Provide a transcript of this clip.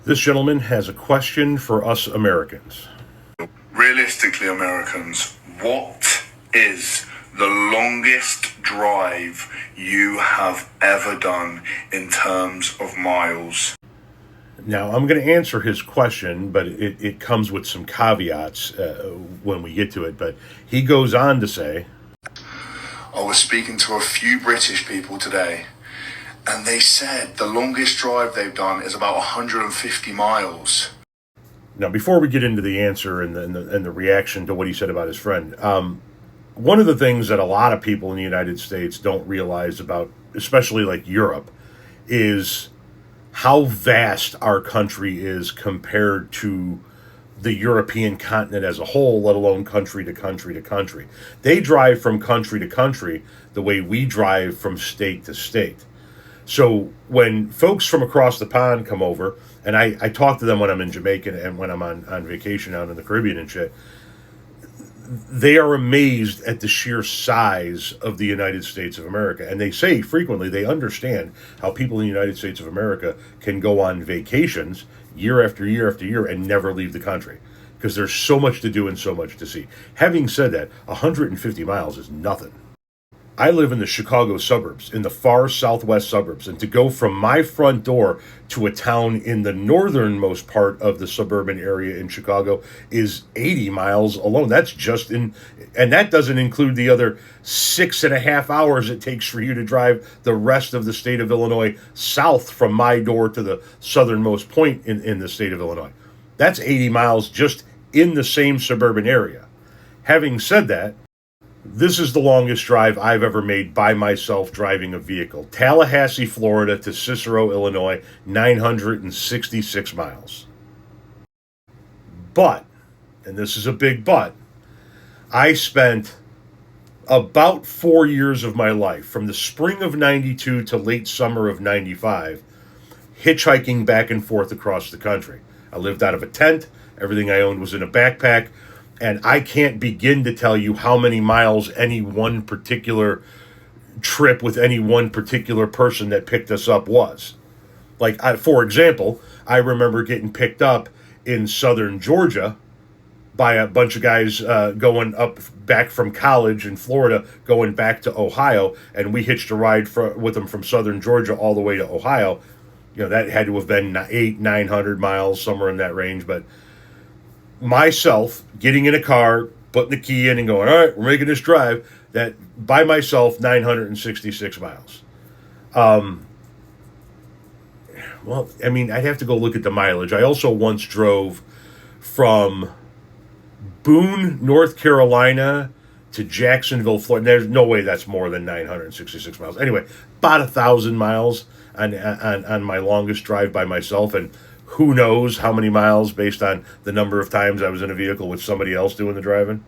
This gentleman has a question for us Americans. Realistically, Americans, what is the longest drive you have ever done in terms of miles? Now, I'm going to answer his question, but it comes with some caveats when we get to it. But he goes on to say, I was speaking to a few British people today, and they said the longest drive they've done is about 150 miles. now, before we get into the answer and the reaction to what he said about his friend, one of the things that a lot of people in the United States don't realize about, especially like Europe, is how vast our country is compared to the European continent as a whole, let alone country to country to country. They drive from country to country the way we drive from state to state. So when folks from across the pond come over, and I talk to them when I'm in Jamaica and when I'm on vacation out in the Caribbean and shit, they are amazed at the sheer size of the United States of America. And they say frequently they understand how people in the United States of America can go on vacations year after year after year and never leave the country because there's so much to do and so much to see. Having said that, 150 miles is nothing. I live in the Chicago suburbs, in the far southwest suburbs, and to go from my front door to a town in the northernmost part of the suburban area in Chicago is 80 miles alone. That's just in, and that doesn't include the other 6.5 hours it takes for you to drive the rest of the state of Illinois south from my door to the southernmost point in the state of Illinois. That's 80 miles just in the same suburban area. Having said that, this is the longest drive I've ever made by myself driving a vehicle. Tallahassee, Florida to Cicero, Illinois, 966 miles. But, and this is a big but, I spent about 4 years of my life, from the spring of 92 to late summer of 95, hitchhiking back and forth across the country. I lived out of a tent. Everything I owned was in a backpack. And I can't begin to tell you how many miles any one particular trip with any one particular person that picked us up was. Like, for example, I remember getting picked up in southern Georgia by a bunch of guys going up back from college in Florida, going back to Ohio, and we hitched a ride with them from southern Georgia all the way to Ohio. You know, that had to have been 900 miles, somewhere in that range, but myself getting in a car, putting the key in and going, all right, we're making this drive, that by myself, 966 miles. Well, I mean, I'd have to go look at the mileage. I also once drove from Boone, North Carolina to Jacksonville, Florida. There's no way that's more than 966 miles. Anyway, about 1,000 miles on my longest drive by myself, and who knows how many miles based on the number of times I was in a vehicle with somebody else doing the driving.